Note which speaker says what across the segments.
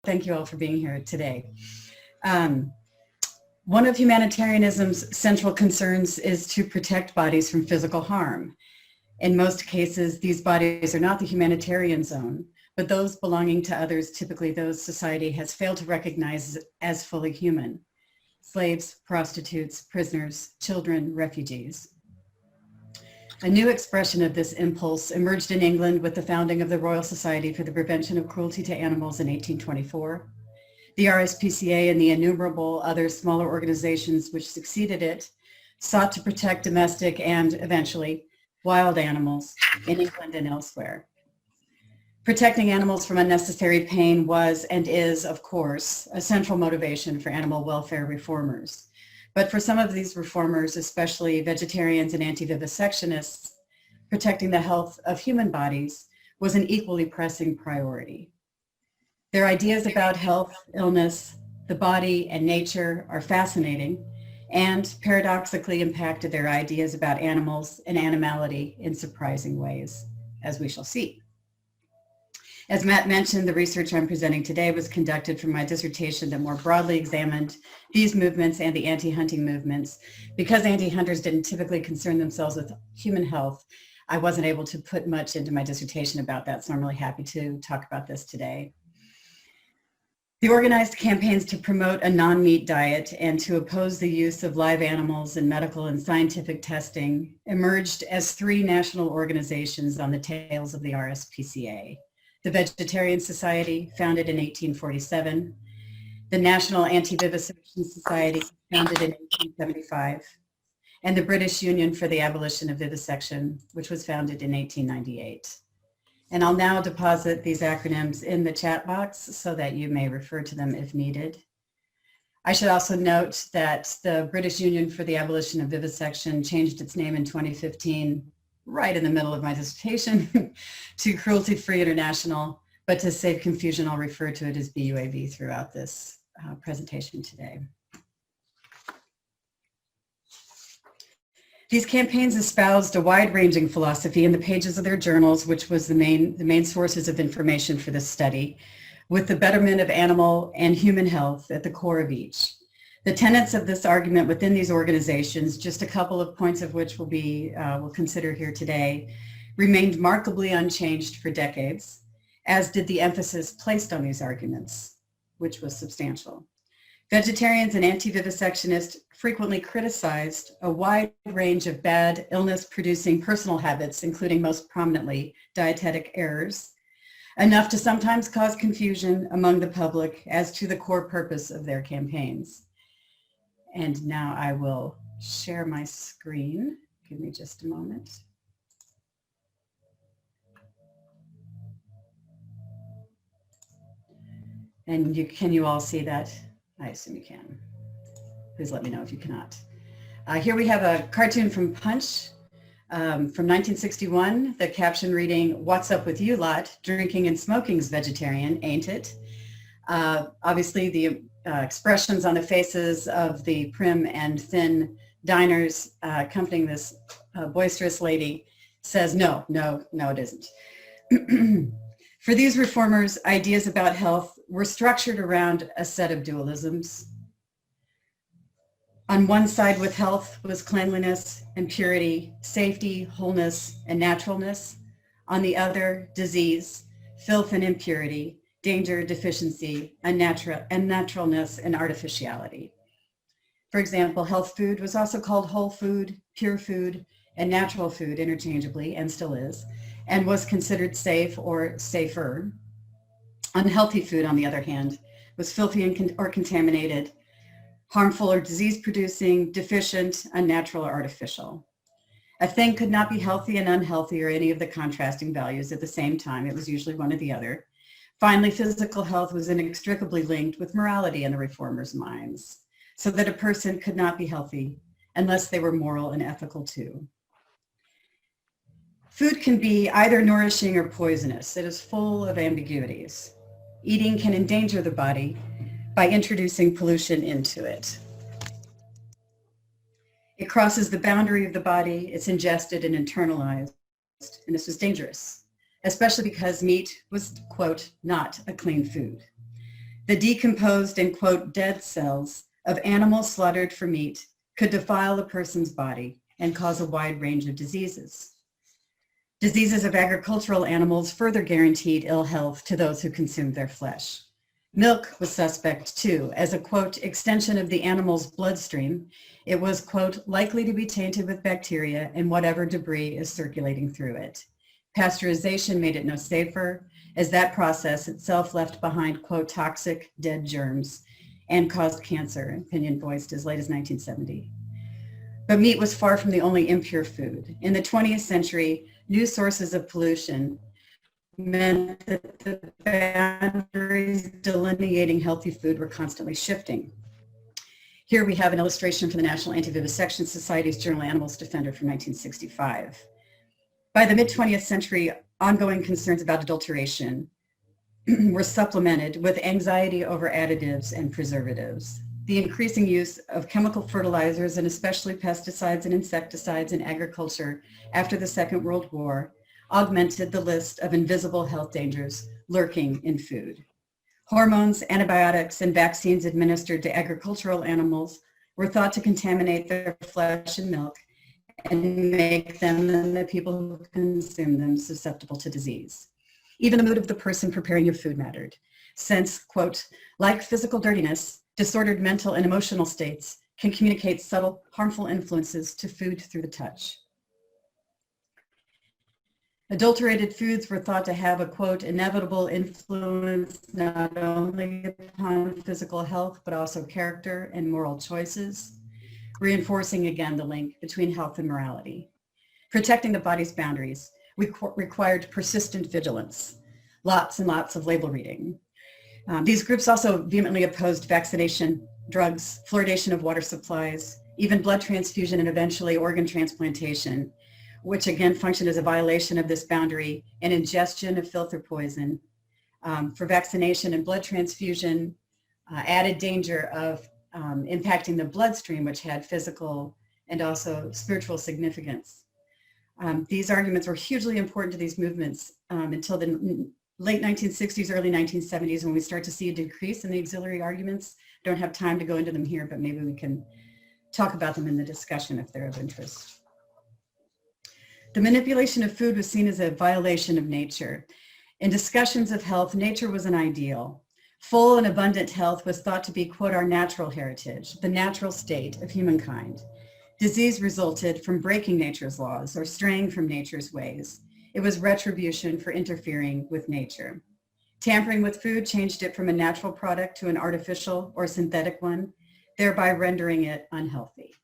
Speaker 1: Thank you all for being here today. One of humanitarianism's central concerns is to protect bodies from physical harm. In most cases, these bodies are not the humanitarian zone, but those belonging to others, typically those society has failed to recognize as fully human: slaves, prostitutes, prisoners, children, refugees. A new expression of this impulse emerged in England with the founding of the Royal Society for the Prevention of Cruelty to Animals in 1824. The RSPCA and the innumerable other smaller organizations which succeeded it sought to protect domestic and, eventually, wild animals in England and elsewhere. Protecting animals from unnecessary pain was and is, of course, a central motivation for animal welfare reformers. But for some of these reformers, especially vegetarians and anti-vivisectionists, protecting the health of human bodies was an equally pressing priority. Their ideas about health, illness, the body, and nature are fascinating and paradoxically impacted their ideas about animals and animality in surprising ways, as we shall see. As Matt mentioned, the research I'm presenting today was conducted from my dissertation that more broadly examined these movements and the anti-hunting movements. Because anti-hunters didn't typically concern themselves with human health, I wasn't able to put much into my dissertation about that, so I'm really happy to talk about this today. The organized campaigns to promote a non-meat diet and to oppose the use of live animals in medical and scientific testing emerged as three national organizations on the tails of the RSPCA. The Vegetarian Society, founded in 1847, the National Anti-Vivisection Society, founded in 1875, and the British Union for the Abolition of Vivisection, which was founded in 1898. And I'll now deposit these acronyms in the chat box so that you may refer to them if needed. I should also note that the British Union for the Abolition of Vivisection changed its name in 2015, right in the middle of my dissertation, to Cruelty Free International, but to save confusion, I'll refer to it as BUAV throughout this presentation today. These campaigns espoused a wide-ranging philosophy in the pages of their journals, which was the main sources of information for this study, with the betterment of animal and human health at the core of each. The tenets of this argument within these organizations, just a couple of points of which we'll consider here today, remained markedly unchanged for decades, as did the emphasis placed on these arguments, which was substantial. Vegetarians and anti-vivisectionists frequently criticized a wide range of bad, illness-producing personal habits, including most prominently dietetic errors, enough to sometimes cause confusion among the public as to the core purpose of their campaigns. And now I will share my screen. Give me just a moment. And can you all see that? I assume you can. Please let me know if you cannot. Here we have a cartoon from Punch from 1961, the caption reading, "What's up with you lot? Drinking and smoking's vegetarian, ain't it?" Obviously the expressions on the faces of the prim and thin diners accompanying this boisterous lady says, no, it isn't. For these reformers, ideas about health were structured around a set of dualisms. On one side with health was cleanliness and purity, safety, wholeness, and naturalness. On the other, disease, filth and impurity, danger, deficiency, unnaturalness, and artificiality. For example, health food was also called whole food, pure food, and natural food interchangeably, and still is, and was considered safe or safer. Unhealthy food, on the other hand, was filthy or contaminated, harmful or disease-producing, deficient, unnatural, or artificial. A thing could not be healthy and unhealthy or any of the contrasting values at the same time. It was usually one or the other. Finally, physical health was inextricably linked with morality in the reformers' minds, so that a person could not be healthy unless they were moral and ethical too. Food can be either nourishing or poisonous. It is full of ambiguities. Eating can endanger the body by introducing pollution into it. It crosses the boundary of the body, it's ingested and internalized, and this was dangerous, especially because meat was, quote, not a clean food. The decomposed and, quote, dead cells of animals slaughtered for meat could defile a person's body and cause a wide range of diseases. Diseases of agricultural animals further guaranteed ill health to those who consumed their flesh. Milk was suspect too, as a, quote, extension of the animal's bloodstream. It was, quote, likely to be tainted with bacteria and whatever debris is circulating through it. Pasteurization made it no safer, as that process itself left behind, quote, toxic dead germs and caused cancer, opinion voiced as late as 1970. But meat was far from the only impure food. In the 20th century, new sources of pollution meant that the boundaries delineating healthy food were constantly shifting. Here we have an illustration from the National Anti-Vivisection Society's Journal Animals Defender from 1965. By the mid-20th century, ongoing concerns about adulteration were supplemented with anxiety over additives and preservatives. The increasing use of chemical fertilizers and especially pesticides and insecticides in agriculture after the Second World War augmented the list of invisible health dangers lurking in food. Hormones, antibiotics, and vaccines administered to agricultural animals were thought to contaminate their flesh and milk and make them and the people who consume them susceptible to disease. Even the mood of the person preparing your food mattered, since, quote, like physical dirtiness, disordered mental and emotional states can communicate subtle, harmful influences to food through the touch. Adulterated foods were thought to have a, quote, inevitable influence not only upon physical health, but also character and moral choices, reinforcing again the link between health and morality. Protecting the body's boundaries required persistent vigilance, lots and lots of label reading. These groups also vehemently opposed vaccination, drugs, fluoridation of water supplies, even blood transfusion and eventually organ transplantation, which again functioned as a violation of this boundary, and ingestion of filth or poison. For vaccination and blood transfusion, added danger of impacting the bloodstream, which had physical and also spiritual significance. These arguments were hugely important to these movements until the late 1960s, early 1970s, when we start to see a decrease in the auxiliary arguments. Don't have time to go into them here, but maybe we can talk about them in the discussion if they're of interest. The manipulation of food was seen as a violation of nature. In discussions of health, nature was an ideal. Full and abundant health was thought to be, quote, our natural heritage, the natural state of humankind. Disease resulted from breaking nature's laws or straying from nature's ways. It was retribution for interfering with nature. Tampering with food changed it from a natural product to an artificial or synthetic one, thereby rendering it unhealthy.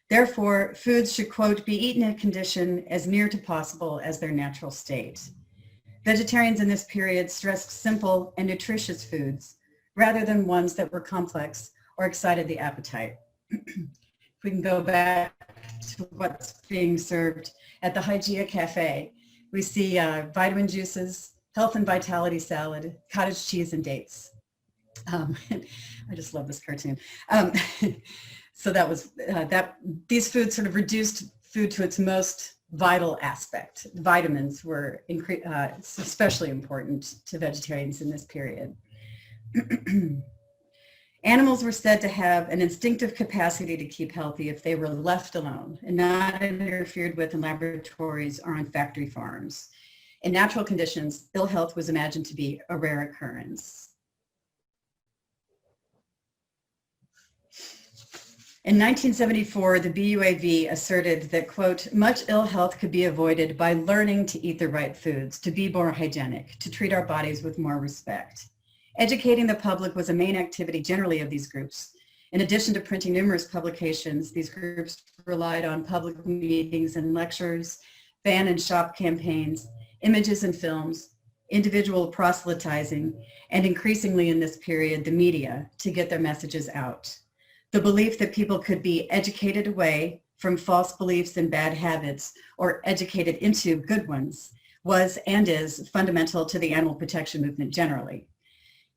Speaker 1: Therefore, foods should, quote, be eaten in condition as near to possible as their natural state. Vegetarians in this period stressed simple and nutritious foods rather than ones that were complex or excited the appetite. If we can go back to what's being served at the Hygeia Cafe, we see vitamin juices, health and vitality salad, cottage cheese, and dates. I just love this cartoon. So that was these foods sort of reduced food to its most vital aspect. Vitamins were especially important to vegetarians in this period. Animals were said to have an instinctive capacity to keep healthy if they were left alone and not interfered with in laboratories or on factory farms. In natural conditions, ill health was imagined to be a rare occurrence. In 1974, the BUAV asserted that, quote, much ill health could be avoided by learning to eat the right foods, to be more hygienic, to treat our bodies with more respect. Educating the public was a main activity generally of these groups. In addition to printing numerous publications, these groups relied on public meetings and lectures, ban and shop campaigns, images and films, individual proselytizing, and increasingly in this period, the media to get their messages out. The belief that people could be educated away from false beliefs and bad habits or educated into good ones was and is fundamental to the animal protection movement generally.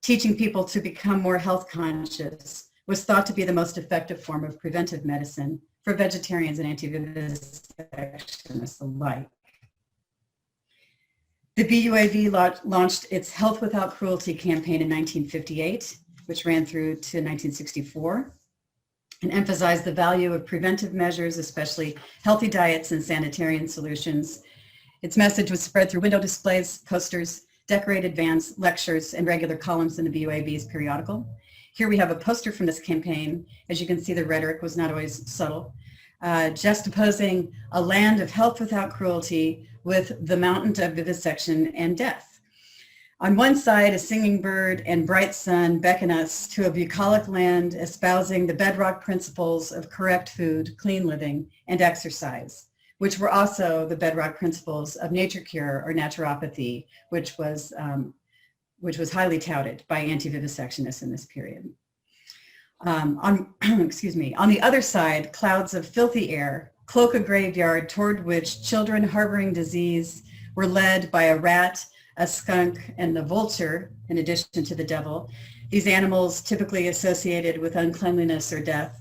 Speaker 1: Teaching people to become more health conscious was thought to be the most effective form of preventive medicine for vegetarians and anti-vivisectionists alike. The BUAV launched its Health Without Cruelty campaign in 1958, which ran through to 1964, and emphasized the value of preventive measures, especially healthy diets and sanitarian solutions. Its message was spread through window displays, posters, decorated vans, lectures, and regular columns in the BUAV's periodical. Here we have a poster from this campaign. As you can see, the rhetoric was not always subtle, juxtaposing a land of health without cruelty with the mountain of vivisection and death. On one side, a singing bird and bright sun beckon us to a bucolic land espousing the bedrock principles of correct food, clean living, and exercise, which were also the bedrock principles of nature cure or naturopathy, which was highly touted by anti-vivisectionists in this period. On the other side, clouds of filthy air cloak a graveyard toward which children harboring disease were led by a rat, a skunk, and the vulture, in addition to the devil, these animals typically associated with uncleanliness or death,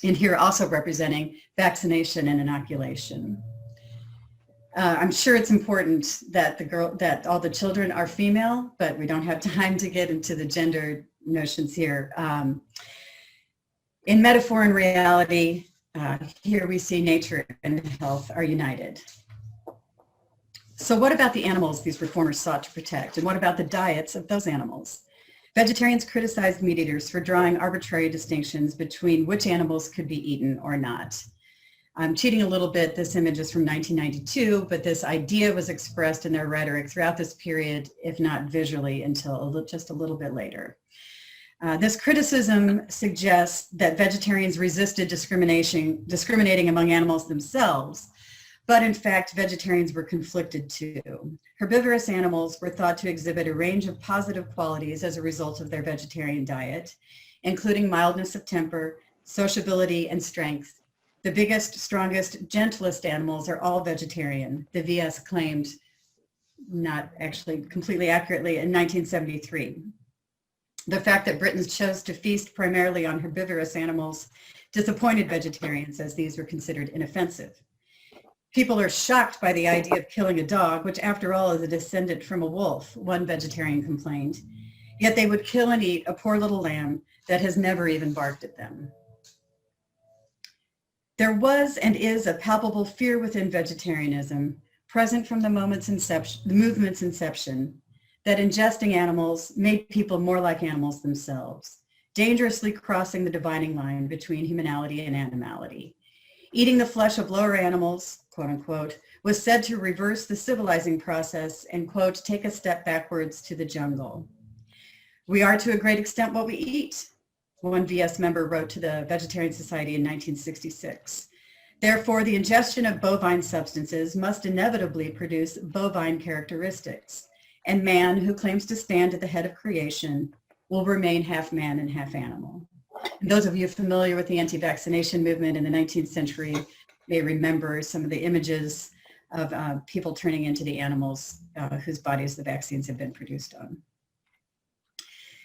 Speaker 1: and here also representing vaccination and inoculation. I'm sure it's important that all the children are female, but we don't have time to get into the gender notions here. In metaphor and reality, here we see nature and health are united. So what about the animals these reformers sought to protect? And what about the diets of those animals? Vegetarians criticized meat eaters for drawing arbitrary distinctions between which animals could be eaten or not. I'm cheating a little bit. This image is from 1992, but this idea was expressed in their rhetoric throughout this period, if not visually, until just a little bit later. This criticism suggests that vegetarians resisted discriminating among animals themselves, but in fact, vegetarians were conflicted too. Herbivorous animals were thought to exhibit a range of positive qualities as a result of their vegetarian diet, including mildness of temper, sociability, and strength. The biggest, strongest, gentlest animals are all vegetarian, the VS claimed, not actually completely accurately, in 1973. The fact that Britons chose to feast primarily on herbivorous animals disappointed vegetarians, as these were considered inoffensive. People are shocked by the idea of killing a dog, which after all is a descendant from a wolf, one vegetarian complained. Yet they would kill and eat a poor little lamb that has never even barked at them. There was and is a palpable fear within vegetarianism, present from the movement's inception, that ingesting animals made people more like animals themselves, dangerously crossing the dividing line between humanality and animality. Eating the flesh of lower animals, quote unquote, was said to reverse the civilizing process and, quote, take a step backwards to the jungle. We are to a great extent what we eat, one VS member wrote to the Vegetarian Society in 1966. Therefore, the ingestion of bovine substances must inevitably produce bovine characteristics, and man, who claims to stand at the head of creation, will remain half man and half animal. And those of you familiar with the anti-vaccination movement in the 19th century may remember some of the images of people turning into the animals whose bodies the vaccines have been produced on.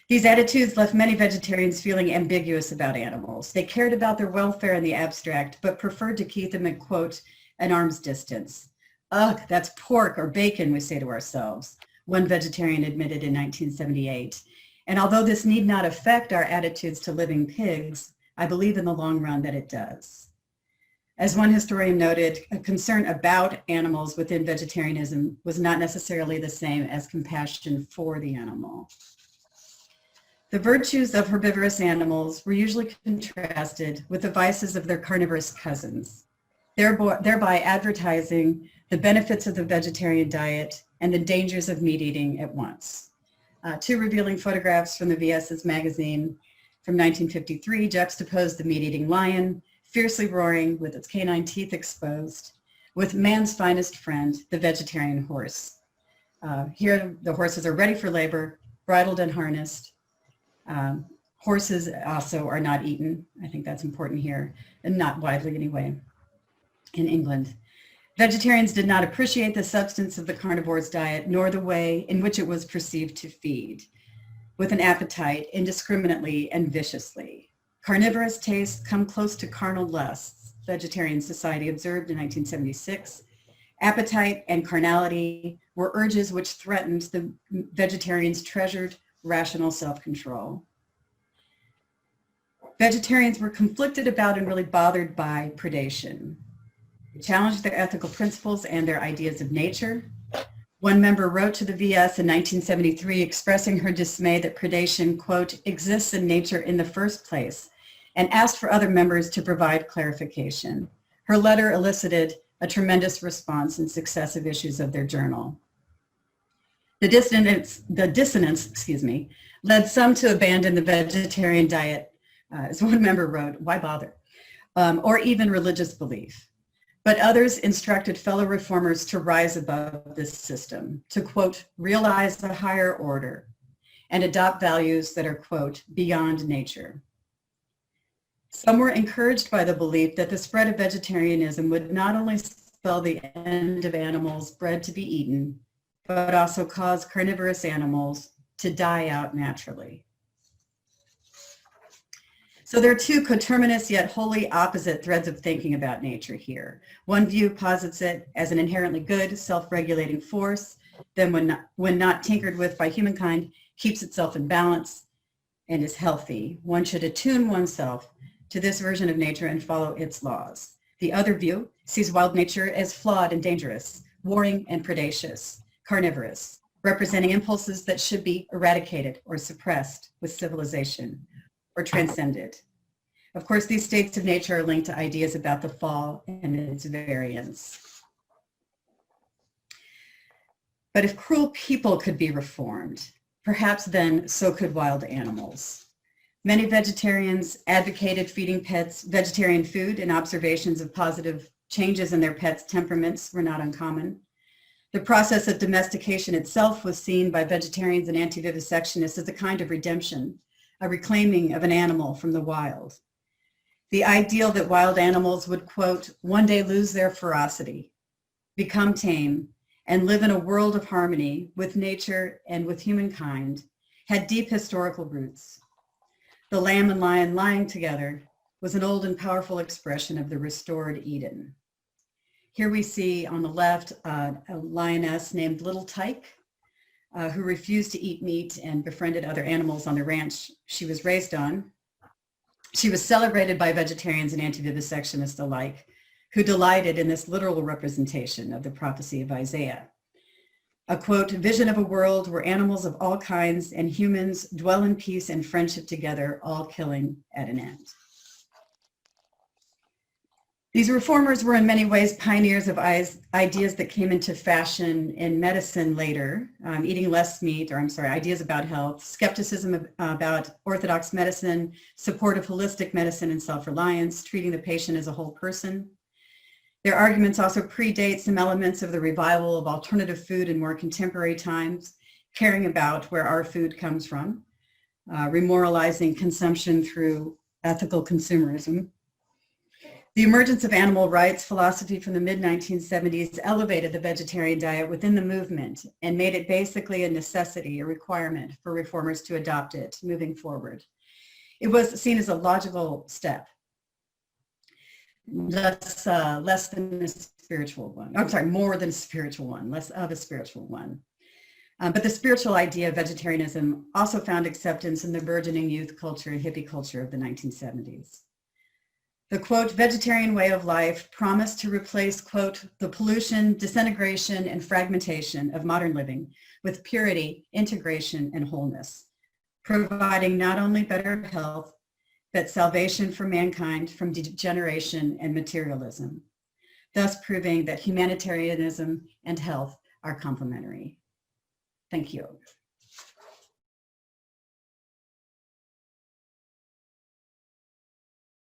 Speaker 1: These attitudes left many vegetarians feeling ambiguous about animals. They cared about their welfare in the abstract, but preferred to keep them at, quote, an arm's distance. Ugh, that's pork or bacon, we say to ourselves, one vegetarian admitted in 1978. And although this need not affect our attitudes to living pigs, I believe in the long run that it does. As one historian noted, a concern about animals within vegetarianism was not necessarily the same as compassion for the animal. The virtues of herbivorous animals were usually contrasted with the vices of their carnivorous cousins, thereby advertising the benefits of the vegetarian diet and the dangers of meat eating at once. Two revealing photographs from the VS's magazine from 1953 juxtaposed the meat-eating lion, fiercely roaring with its canine teeth exposed, with man's finest friend, the vegetarian horse. Here, the horses are ready for labor, bridled and harnessed. Horses also are not eaten. I think that's important here, and not widely anyway, in England. Vegetarians did not appreciate the substance of the carnivore's diet, nor the way in which it was perceived to feed, with an appetite indiscriminately and viciously. Carnivorous tastes come close to carnal lusts, Vegetarian Society observed in 1976, Appetite and carnality were urges which threatened the vegetarians' treasured rational self-control. Vegetarians were conflicted about and really bothered by predation. They challenged their ethical principles and their ideas of nature. One member wrote to the VS in 1973 expressing her dismay that predation, quote, exists in nature in the first place, and asked for other members to provide clarification. Her letter elicited a tremendous response in successive issues of their journal. The dissonance, led some to abandon the vegetarian diet, as one member wrote, why bother, or even religious belief. But others instructed fellow reformers to rise above this system, to, quote, realize a higher order and adopt values that are, quote, beyond nature. Some were encouraged by the belief that the spread of vegetarianism would not only spell the end of animals bred to be eaten, but also cause carnivorous animals to die out naturally. So there are two coterminous yet wholly opposite threads of thinking about nature here. One view posits it as an inherently good, self-regulating force, then when not tinkered with by humankind, keeps itself in balance and is healthy. One should attune oneself to this version of nature and follow its laws. The other view sees wild nature as flawed and dangerous, warring and predacious, carnivorous, representing impulses that should be eradicated or suppressed with civilization or transcended. Of course, these states of nature are linked to ideas about the fall and its variance. But if cruel people could be reformed, perhaps then so could wild animals. Many vegetarians advocated feeding pets vegetarian food, and observations of positive changes in their pets' temperaments were not uncommon. The process of domestication itself was seen by vegetarians and anti-vivisectionists as a kind of redemption, a reclaiming of an animal from the wild. The ideal that wild animals would, quote, one day lose their ferocity, become tame, and live in a world of harmony with nature and with humankind had deep historical roots. The lamb and lion lying together was an old and powerful expression of the restored Eden. Here we see on the left a lioness named Little Tyke, who refused to eat meat and befriended other animals on the ranch she was raised on. She was celebrated by vegetarians and anti-vivisectionists alike, who delighted in this literal representation of the prophecy of Isaiah. A, quote, vision of a world where animals of all kinds and humans dwell in peace and friendship together, all killing at an end. These reformers were in many ways pioneers of ideas that came into fashion in medicine later, eating less meat, ideas about health, skepticism about orthodox medicine, support of holistic medicine and self-reliance, treating the patient as a whole person. Their arguments also predate some elements of the revival of alternative food in more contemporary times, caring about where our food comes from, remoralizing consumption through ethical consumerism. The emergence of animal rights philosophy from the mid-1970s elevated the vegetarian diet within the movement and made it basically a necessity, a requirement for reformers to adopt it moving forward. It was seen as a logical step, less than a spiritual one. More than a spiritual one, less of a spiritual one. But the spiritual idea of vegetarianism also found acceptance in the burgeoning youth culture and hippie culture of the 1970s. The, quote, vegetarian way of life promised to replace, quote, the pollution, disintegration, and fragmentation of modern living with purity, integration, and wholeness, providing not only better health, but salvation for mankind from degeneration and materialism, thus proving that humanitarianism and health are complementary. Thank you.